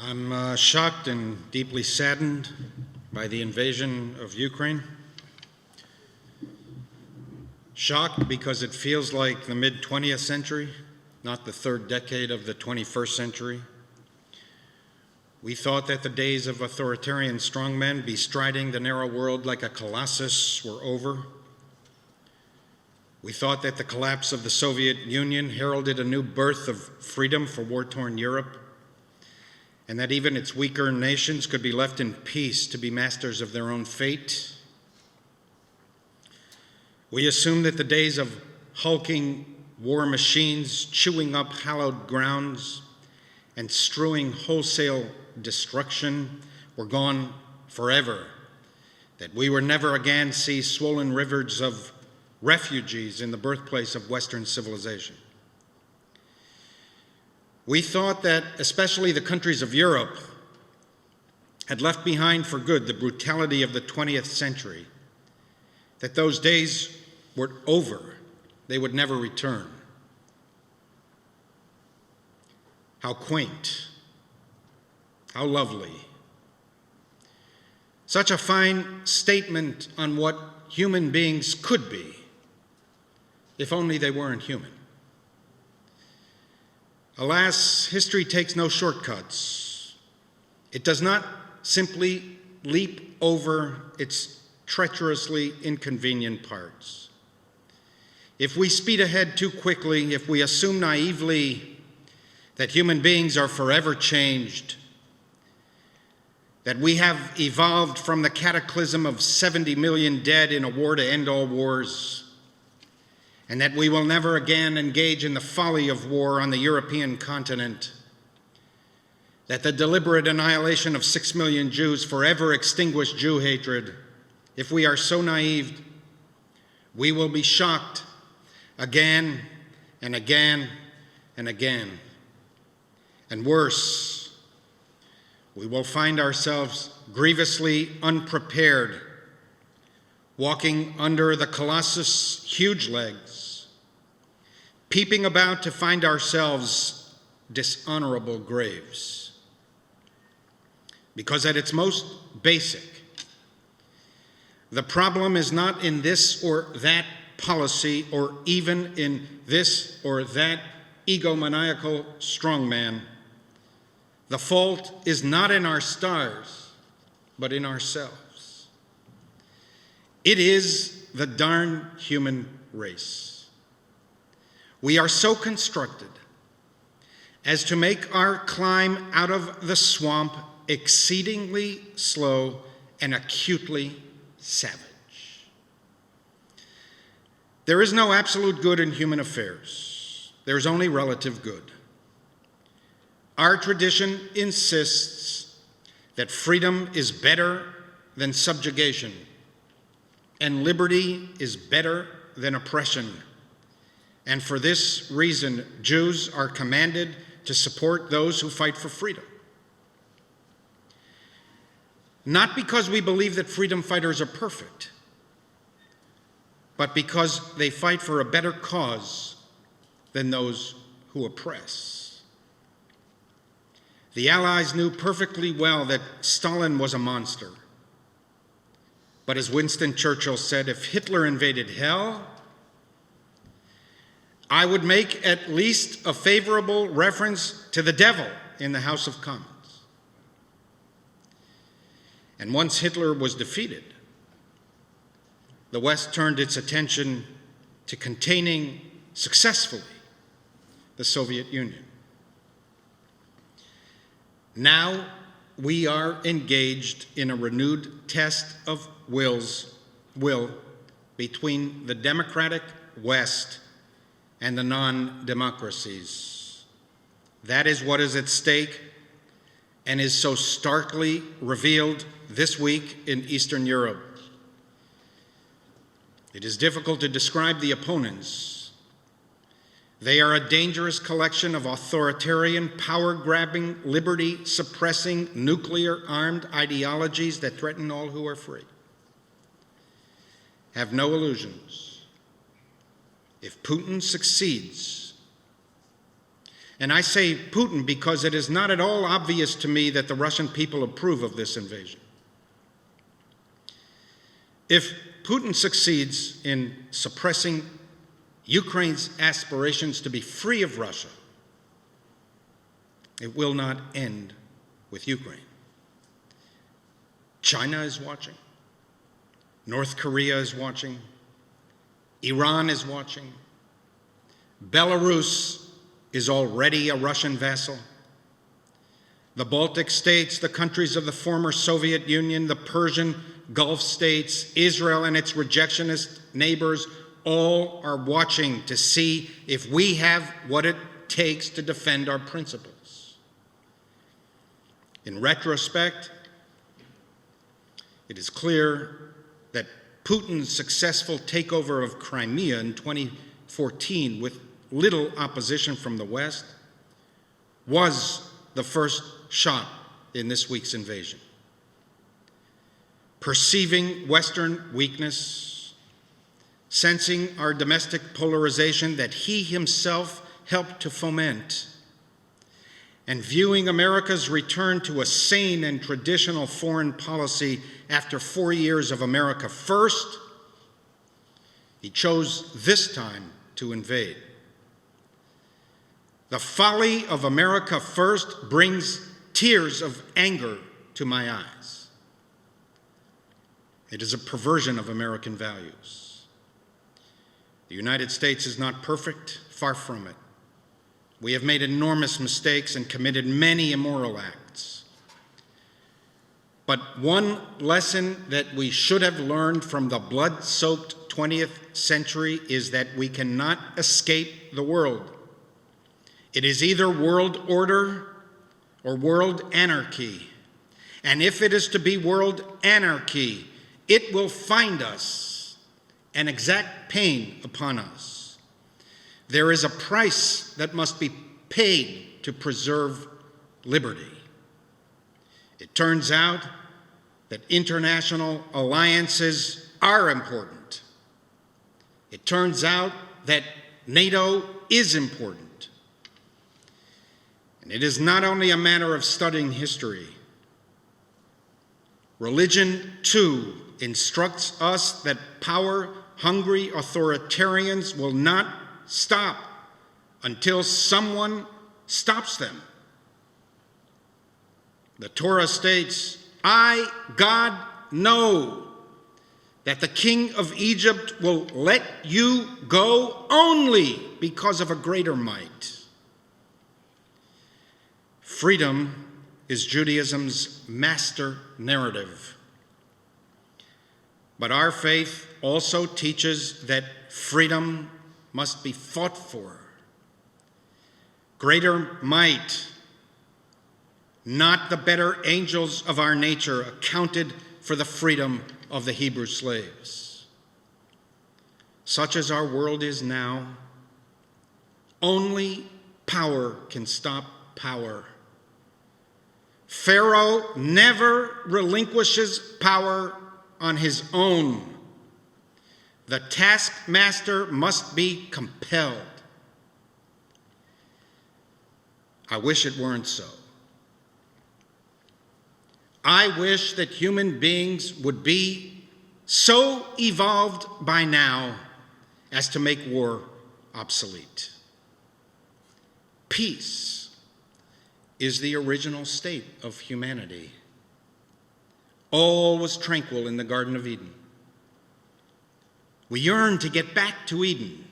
I'm shocked and deeply saddened by the invasion of Ukraine. Shocked because it feels like the mid-20th century, not the third decade of the 21st century. We thought that the days of authoritarian strongmen bestriding the narrow world like a colossus were over. We thought that the collapse of the Soviet Union heralded a new birth of freedom for war-torn Europe, and that even its weaker nations could be left in peace to be masters of their own fate. We assumed that the days of hulking war machines chewing up hallowed grounds and strewing wholesale destruction were gone forever, that we would never again see swollen rivers of refugees in the birthplace of Western civilization. We thought that especially the countries of Europe had left behind for good the brutality of the 20th century, that those days were over, they would never return. How quaint, how lovely. Such a fine statement on what human beings could be, if only they weren't human. Alas, history takes no shortcuts. It does not simply leap over its treacherously inconvenient parts. If we speed ahead too quickly, if we assume naively that human beings are forever changed, that we have evolved from the cataclysm of 70 million dead in a war to end all wars, and that we will never again engage in the folly of war on the European continent, that the deliberate annihilation of 6 million Jews forever extinguished Jew hatred, if we are so naive, we will be shocked again and again and again. And worse, we will find ourselves grievously unprepared, walking under the colossus' huge legs, peeping about to find ourselves dishonorable graves. Because at its most basic, the problem is not in this or that policy or even in this or that egomaniacal strongman. The fault is not in our stars, but in ourselves. It is the darn human race. We are so constructed as to make our climb out of the swamp exceedingly slow and acutely savage. There is no absolute good in human affairs. There is only relative good. Our tradition insists that freedom is better than subjugation, and liberty is better than oppression. And for this reason, Jews are commanded to support those who fight for freedom. Not because we believe that freedom fighters are perfect, but because they fight for a better cause than those who oppress. The Allies knew perfectly well that Stalin was a monster. But as Winston Churchill said, if Hitler invaded hell, I would make at least a favorable reference to the devil in the House of Commons. And once Hitler was defeated, the West turned its attention to containing successfully the Soviet Union. Now we are engaged in a renewed test of will between the democratic West and the non-democracies. That is what is at stake and is so starkly revealed this week in Eastern Europe. It is difficult to describe the opponents. They are a dangerous collection of authoritarian, power-grabbing, liberty-suppressing, nuclear-armed ideologies that threaten all who are free. Have no illusions. If Putin succeeds, And I say Putin because it is not at all obvious to me that the Russian people approve of this invasion. If Putin succeeds in suppressing Ukraine's aspirations to be free of Russia, it will not end with Ukraine. China is watching. North Korea is watching. Iran is watching. Belarus is already a Russian vassal. The Baltic states, the countries of the former Soviet Union, the Persian Gulf states, Israel and its rejectionist neighbors, all are watching to see if we have what it takes to defend our principles. In retrospect, it is clear that Putin's successful takeover of Crimea in 2014 with little opposition from the West was the first shot in this week's invasion. Perceiving Western weakness, sensing our domestic polarization that he himself helped to foment, and viewing America's return to a sane and traditional foreign policy after 4 years of America First, he chose this time to invade. The folly of America First brings tears of anger to my eyes. It is a perversion of American values. The United States is not perfect, far from it. We have made enormous mistakes and committed many immoral acts. But one lesson that we should have learned from the blood-soaked 20th century is that we cannot escape the world. It is either world order or world anarchy. And if it is to be world anarchy, it will find us and exact pain upon us. There is a price that must be paid to preserve liberty. It turns out that international alliances are important. It turns out that NATO is important. And it is not only a matter of studying history. Religion, too, instructs us that power-hungry authoritarians will not stop until someone stops them. The Torah states, I, God, know that the king of Egypt will let you go only because of a greater might. Freedom is Judaism's master narrative. But our faith also teaches that freedom must be fought for. Greater might, not the better angels of our nature, accounted for the freedom of the Hebrew slaves. Such as our world is now, only power can stop power. Pharaoh never relinquishes power on his own. The taskmaster must be compelled. I wish it weren't so. I wish that human beings would be so evolved by now as to make war obsolete. Peace is the original state of humanity. All was tranquil in the Garden of Eden. We yearn to get back to Eden.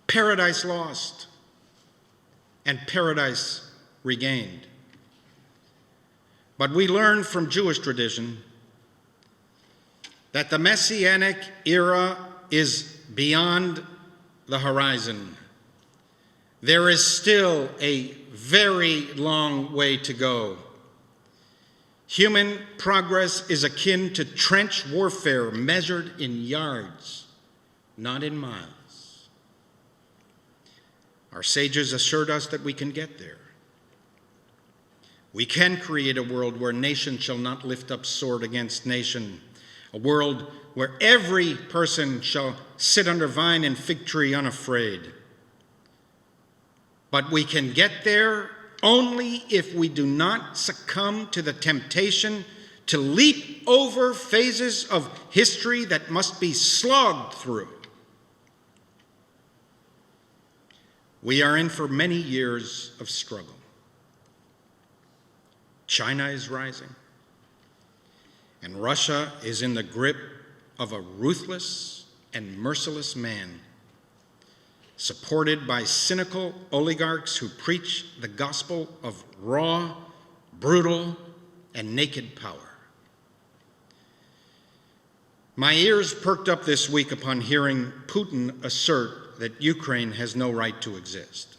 Paradise lost and paradise regained. But we learn from Jewish tradition that the Messianic era is beyond the horizon. There is still a very long way to go. Human progress is akin to trench warfare measured in yards, not in miles. Our sages assured us that we can get there. We can create a world where nation shall not lift up sword against nation, a world where every person shall sit under vine and fig tree unafraid. But we can get there only if we do not succumb to the temptation to leap over phases of history that must be slogged through. We are in for many years of struggle. China is rising, and Russia is in the grip of a ruthless and merciless man, supported by cynical oligarchs who preach the gospel of raw, brutal, and naked power. My ears perked up this week upon hearing Putin assert that Ukraine has no right to exist.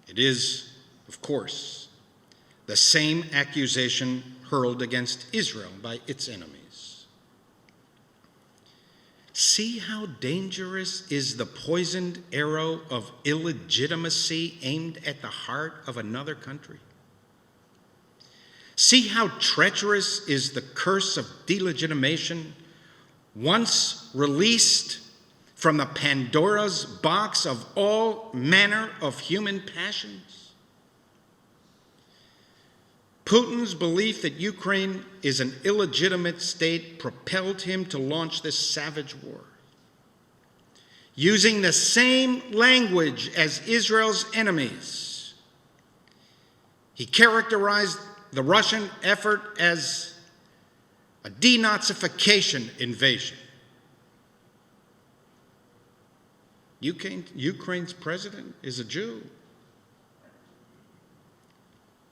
It is, of course, the same accusation hurled against Israel by its enemies. See how dangerous is the poisoned arrow of illegitimacy aimed at the heart of another country? See how treacherous is the curse of delegitimation once released from the Pandora's box of all manner of human passions? Putin's belief that Ukraine is an illegitimate state propelled him to launch this savage war. Using the same language as Israel's enemies, he characterized the Russian effort as a denazification invasion. Ukraine's president is a Jew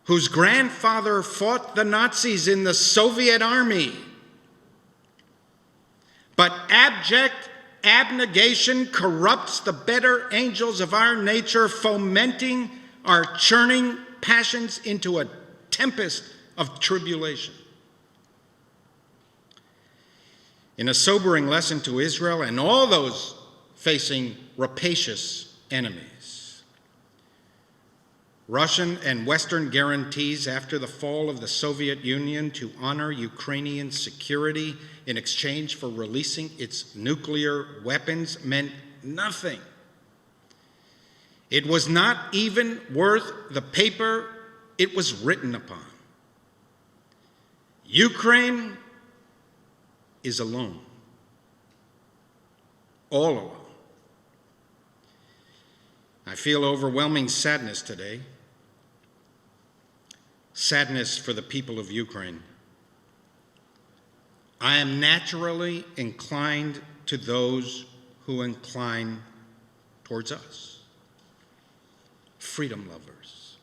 whose grandfather fought the Nazis in the Soviet army. But abject abnegation corrupts the better angels of our nature, fomenting our churning passions into a tempest of tribulation. In a sobering lesson to Israel and all those facing rapacious enemies, Russian and Western guarantees after the fall of the Soviet Union to honor Ukrainian security in exchange for releasing its nuclear weapons meant nothing. It was not even worth the paper it was written upon. Ukraine is alone, all alone. I feel overwhelming sadness today. Sadness for the people of Ukraine. I am naturally inclined to those who incline towards us, freedom lovers.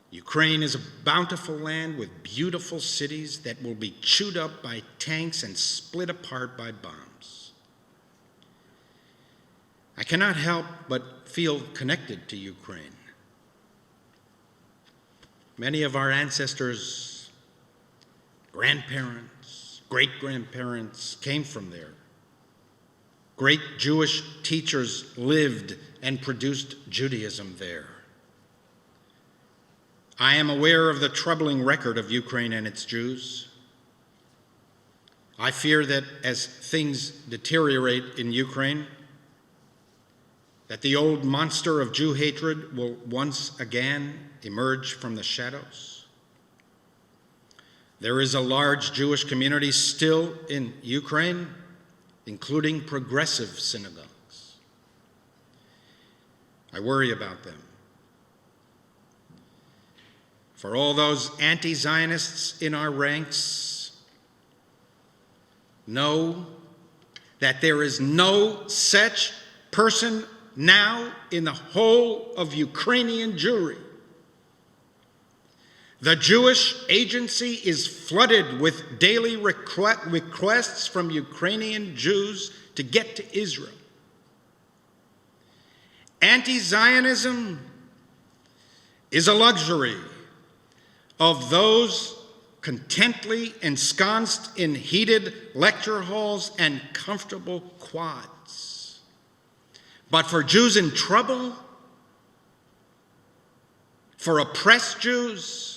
Ukraine is a bountiful land with beautiful cities that will be chewed up by tanks and split apart by bombs. I cannot help but feel connected to Ukraine. Many of our ancestors, grandparents, great-grandparents came from there. Great Jewish teachers lived and produced Judaism there. I am aware of the troubling record of Ukraine and its Jews. I fear that as things deteriorate in Ukraine, that the old monster of Jew hatred will once again emerge from the shadows. There is a large Jewish community still in Ukraine, including progressive synagogues. I worry about them. For all those anti-Zionists in our ranks, know that there is no such person now in the whole of Ukrainian Jewry. The Jewish Agency is flooded with daily requests from Ukrainian Jews to get to Israel. Anti-Zionism is a luxury of those contently ensconced in heated lecture halls and comfortable quads. But for Jews in trouble, for oppressed Jews,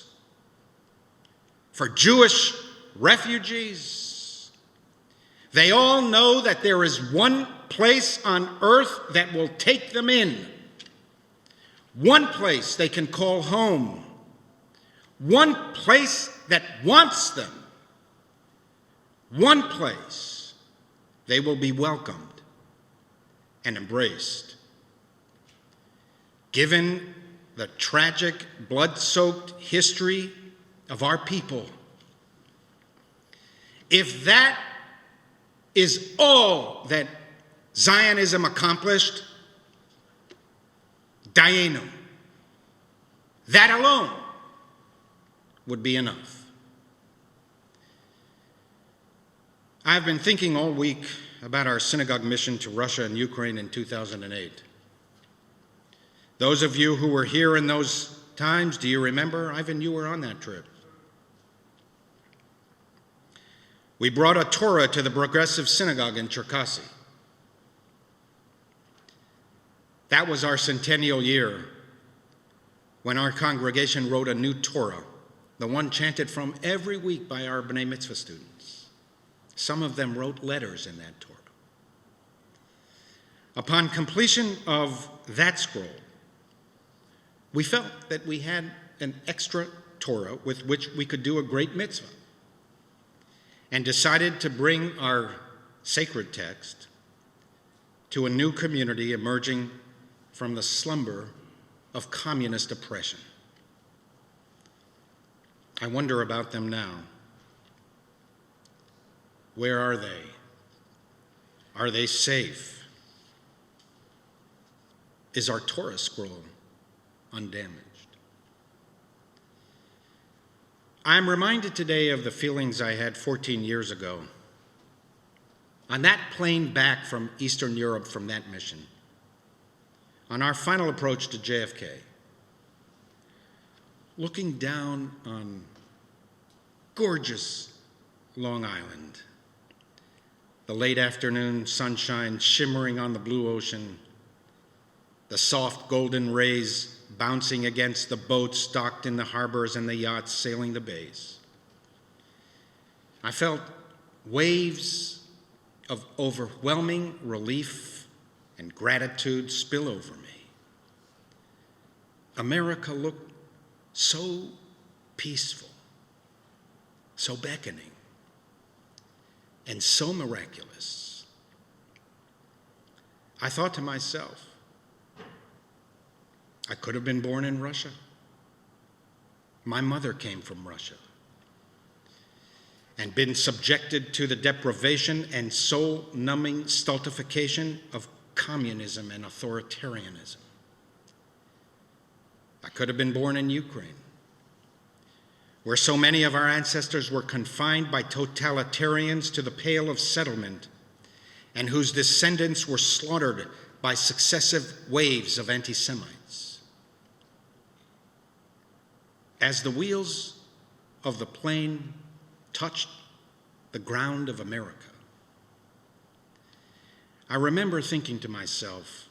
for Jewish refugees, they all know that there is one place on earth that will take them in, one place they can call home, one place that wants them, one place they will be welcomed and embraced. Given the tragic, blood-soaked history of our people, if that is all that Zionism accomplished, Dayenu, that alone would be enough. I've been thinking all week about our synagogue mission to Russia and Ukraine in 2008. Those of you who were here in those times, do you remember? Ivan, you were on that trip. We brought a Torah to the Progressive Synagogue in Cherkasy. That was our centennial year when our congregation wrote a new Torah, the one chanted from every week by our B'nai Mitzvah students. Some of them wrote letters in that Torah. Upon completion of that scroll, we felt that we had an extra Torah with which we could do a great mitzvah, and decided to bring our sacred text to a new community emerging from the slumber of communist oppression. I wonder about them now. Where are they? Are they safe? Is our Torah scroll undamaged? I'm reminded today of the feelings I had 14 years ago on that plane back from Eastern Europe from that mission, on our final approach to JFK, looking down on gorgeous Long Island, the late afternoon sunshine shimmering on the blue ocean, the soft golden rays bouncing against the boats docked in the harbors and the yachts sailing the bays. I felt waves of overwhelming relief and gratitude spill over me. America looked so peaceful, so beckoning, and so miraculous. I thought to myself, I could have been born in Russia. My mother came from Russia and been subjected to the deprivation and soul-numbing stultification of communism and authoritarianism. I could have been born in Ukraine, where so many of our ancestors were confined by totalitarians to the Pale of Settlement, and whose descendants were slaughtered by successive waves of anti-Semites. As the wheels of the plane touched the ground of America, I remember thinking to myself,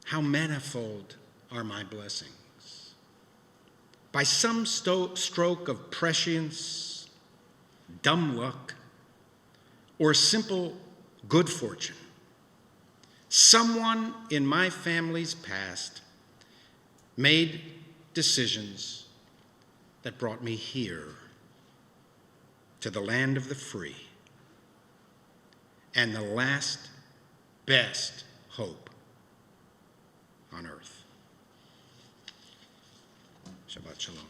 how manifold are my blessings. By some stroke of prescience, dumb luck, or simple good fortune, someone in my family's past made decisions that brought me here to the land of the free and the last best hope on earth. Shabbat Shalom.